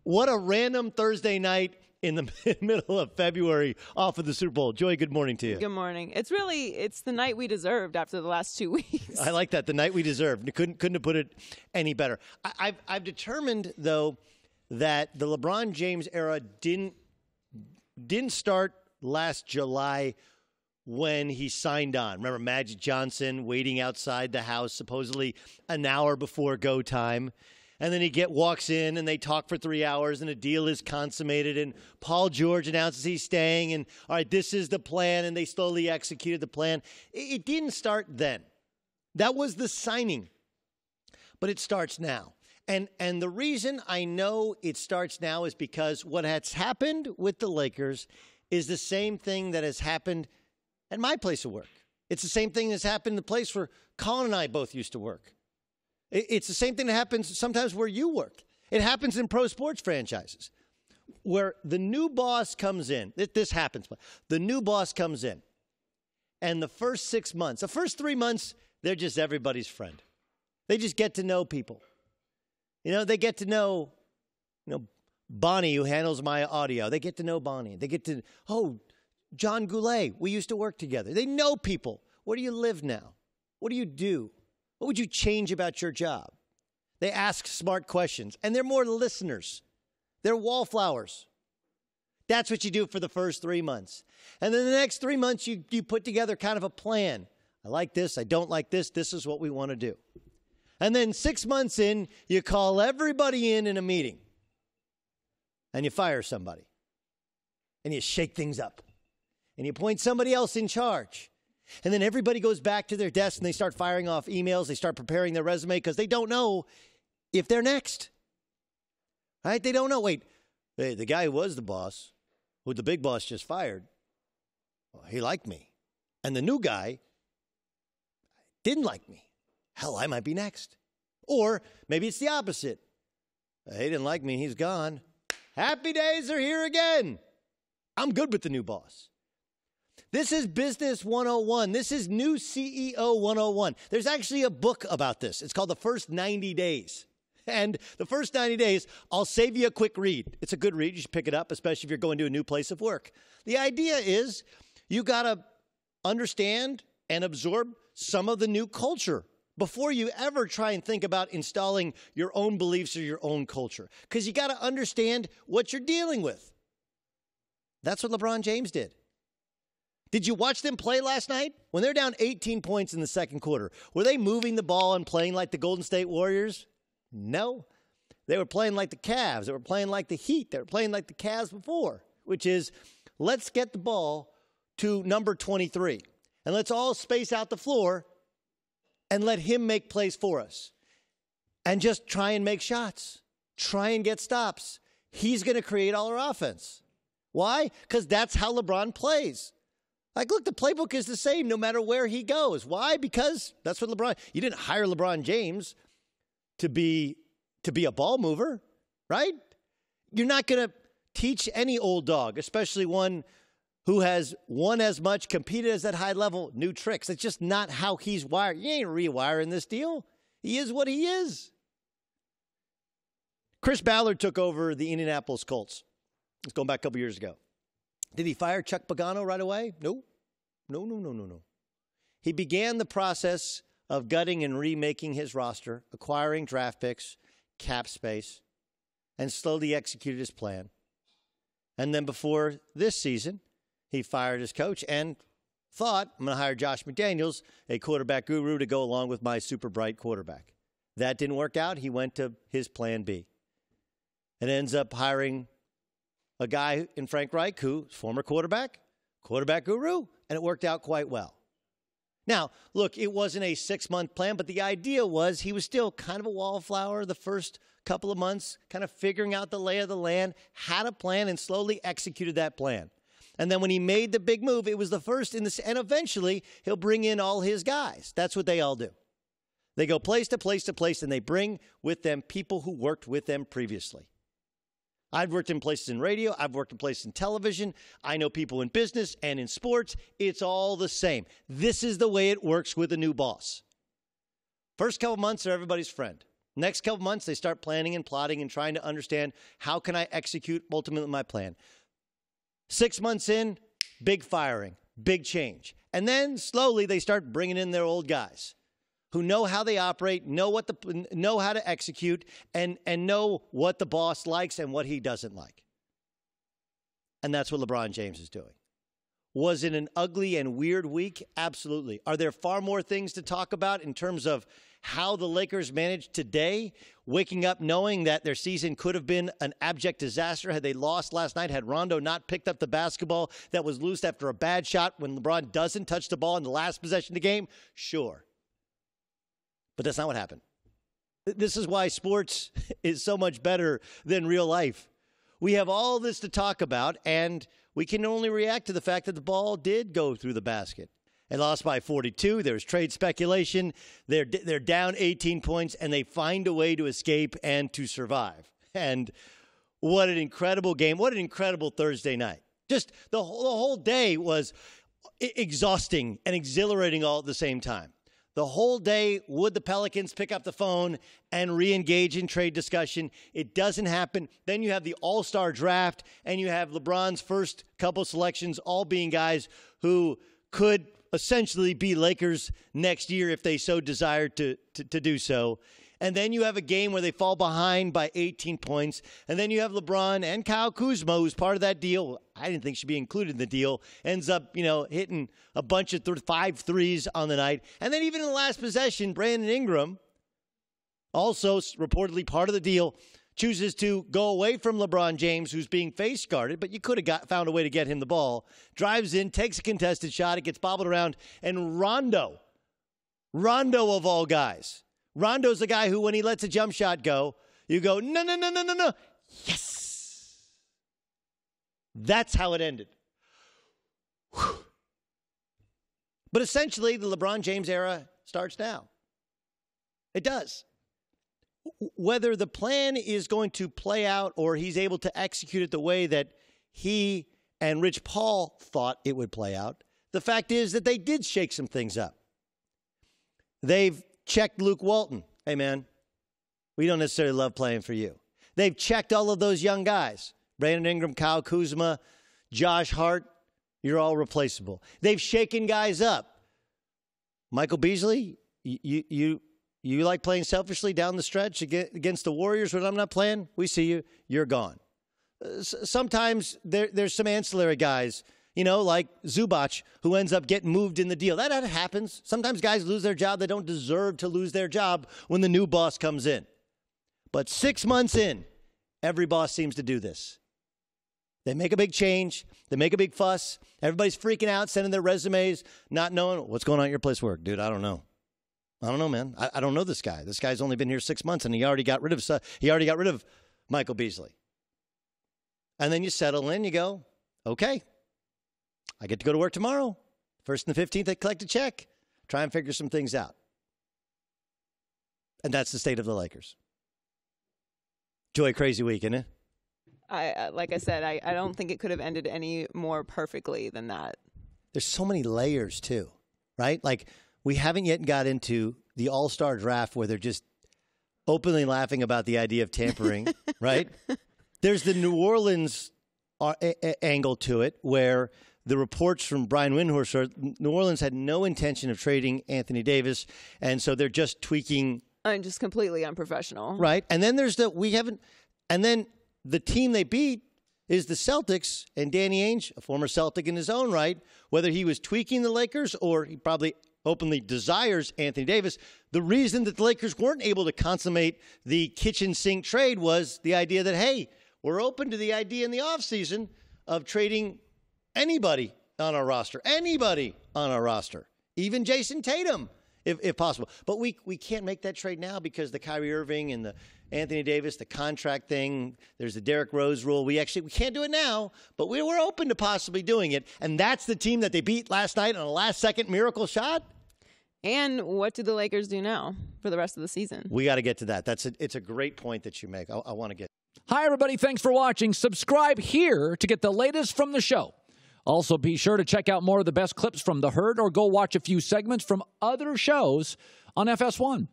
What a random Thursday night in the middle of February off of the Super Bowl. Joy, good morning to you. Good morning. It's the night we deserved after the last 2 weeks. I like that, the night we deserved. Couldn't have put it any better. I've determined, though, that the LeBron James era didn't start last July when he signed on. Remember Magic Johnson waiting outside the house supposedly an hour before go time. And then walks in and they talk for 3 hours and a deal is consummated and Paul George announces he's staying and, all right, this is the plan, and they slowly executed the plan. It didn't start then. That was the signing. But it starts now. And the reason I know it starts now is because what has happened with the Lakers is the same thing that has happened at my place of work. It's the same thing that's happened in the place where Colin and I both used to work. It's the same thing that happens sometimes where you work. It happens in pro sports franchises where the new boss comes in. This happens. The new boss comes in. And the first 6 months, the first 3 months, they're just everybody's friend. They just get to know people. They get to know, Bonnie, who handles my audio. They get to know Bonnie. They get to, John Goulet, we used to work together. They know people. Where do you live now? What do you do? What would you change about your job? They ask smart questions, and they're more listeners. They're wallflowers. That's what you do for the first 3 months. And then the next 3 months, you put together kind of a plan. I like this. I don't like this. This is what we want to do. And then 6 months in, you call everybody in a meeting, and you fire somebody, and you shake things up, and you appoint somebody else in charge. And then everybody goes back to their desk and they start firing off emails. They start preparing their resume because they don't know if they're next. Right? They don't know. Wait, the guy who was the boss, who the big boss just fired, well, he liked me. And the new guy didn't like me. Hell, I might be next. Or maybe it's the opposite. He didn't like me. He's gone. Happy days are here again. I'm good with the new boss. This is Business 101. This is New CEO 101. There's actually a book about this. It's called The First 90 Days. And the first 90 days, I'll save you a quick read. It's a good read. You should pick it up, especially if you're going to a new place of work. The idea is you got to understand and absorb some of the new culture before you ever try and think about installing your own beliefs or your own culture. Because you got to understand what you're dealing with. That's what LeBron James did. Did you watch them play last night? When they're down 18 points in the second quarter, were they moving the ball and playing like the Golden State Warriors? No. They were playing like the Cavs. They were playing like the Heat. They were playing like the Cavs before, which is, let's get the ball to number 23, and let's all space out the floor and let him make plays for us. And just try and make shots. Try and get stops. He's going to create all our offense. Why? Because that's how LeBron plays. Like, look, the playbook is the same no matter where he goes. Why? Because that's what you didn't hire LeBron James to be a ball mover, right? You're not going to teach any old dog, especially one who has won as much, competed at that high level, new tricks. It's just not how he's wired. You ain't rewiring this deal. He is what he is. Chris Ballard took over the Indianapolis Colts. It's going back a couple years ago. Did he fire Chuck Pagano right away? No. He began the process of gutting and remaking his roster, acquiring draft picks, cap space, and slowly executed his plan. And then before this season, he fired his coach and thought, I'm going to hire Josh McDaniels, a quarterback guru, to go along with my super bright quarterback. That didn't work out. He went to his plan B. And ends up hiring a guy in Frank Reich, who's former quarterback guru, and it worked out quite well. Now, look, it wasn't a 6-month plan, but the idea was he was still kind of a wallflower the first couple of months, kind of figuring out the lay of the land, had a plan, and slowly executed that plan. And then when he made the big move, it was the first in this, and eventually he'll bring in all his guys. That's what they all do. They go place to place to place, and they bring with them people who worked with them previously. I've worked in places in radio. I've worked in places in television. I know people in business and in sports. It's all the same. This is the way it works with a new boss. First couple months, they're everybody's friend. Next couple months, they start planning and plotting and trying to understand, how can I execute ultimately my plan? 6 months in, big firing, big change. And then slowly they start bringing in their old guys who know how they operate, know how to execute, and know what the boss likes and what he doesn't like. And that's what LeBron James is doing. Was it an ugly and weird week? Absolutely. Are there far more things to talk about in terms of how the Lakers managed today, waking up knowing that their season could have been an abject disaster had they lost last night, had Rondo not picked up the basketball that was loose after a bad shot when LeBron doesn't touch the ball in the last possession of the game? Sure. But that's not what happened. This is why sports is so much better than real life. We have all this to talk about, and we can only react to the fact that the ball did go through the basket. They lost by 42. There's trade speculation. They're down 18 points, and they find a way to escape and to survive. And what an incredible game. What an incredible Thursday night. Just the whole day was exhausting and exhilarating all at the same time. The whole day, would the Pelicans pick up the phone and re-engage in trade discussion? It doesn't happen. Then you have the All-Star draft, and you have LeBron's first couple selections all being guys who could essentially be Lakers next year if they so desired to do so. And then you have a game where they fall behind by 18 points. And then you have LeBron and Kyle Kuzma, who's part of that deal. I didn't think should be included in the deal. Ends up, hitting a bunch of 5 threes on the night. And then even in the last possession, Brandon Ingram, also reportedly part of the deal, chooses to go away from LeBron James, who's being face guarded, but you could have found a way to get him the ball. Drives in, takes a contested shot, it gets bobbled around, and Rondo of all guys. Rondo's the guy who, when he lets a jump shot go, you go, no. Yes. That's how it ended. Whew. But essentially, the LeBron James era starts now. It does. Whether the plan is going to play out or he's able to execute it the way that he and Rich Paul thought it would play out, the fact is that they did shake some things up. They've checked Luke Walton. Hey, man, we don't necessarily love playing for you. They've checked all of those young guys. Brandon Ingram, Kyle Kuzma, Josh Hart, you're all replaceable. They've shaken guys up. Michael Beasley, you like playing selfishly down the stretch against the Warriors when I'm not playing? We see you. You're gone. Sometimes there's some ancillary guys, like Zubac, who ends up getting moved in the deal. That happens. Sometimes guys lose their job. They don't deserve to lose their job when the new boss comes in. But 6 months in, every boss seems to do this. They make a big change. They make a big fuss. Everybody's freaking out, sending their resumes, not knowing what's going on at your place of work. Dude, I don't know. Man. I don't know this guy. This guy's only been here 6 months, and he already got rid of Michael Beasley. And then you settle in. You go, okay, I get to go to work tomorrow. 1st and the 15th, I collect a check. Try and figure some things out. And that's the state of the Lakers. Joy, crazy week, isn't it? Like I said, I don't think it could have ended any more perfectly than that. There's so many layers, too, right? Like, we haven't yet got into the All-Star draft where they're just openly laughing about the idea of tampering, right? There's the New Orleans angle to it where the reports from Brian Windhorst are New Orleans had no intention of trading Anthony Davis, and so they're just tweaking. And just completely unprofessional. Right. And then there's and then the team they beat is the Celtics, and Danny Ainge, a former Celtic in his own right, whether he was tweaking the Lakers or he probably openly desires Anthony Davis. The reason that the Lakers weren't able to consummate the kitchen sink trade was the idea that, hey, we're open to the idea in the offseason of trading anybody on our roster, even Jason Tatum, if possible. But we can't make that trade now because the Kyrie Irving and the Anthony Davis, the contract thing, there's the Derrick Rose rule. We can't do it now, but we were open to possibly doing it. And that's the team that they beat last night on a last-second miracle shot. And what do the Lakers do now for the rest of the season? We got to get to that. It's a great point that you make. I want to get. Hi, everybody. Thanks for watching. Subscribe here to get the latest from the show. Also, be sure to check out more of the best clips from The Herd or go watch a few segments from other shows on FS1.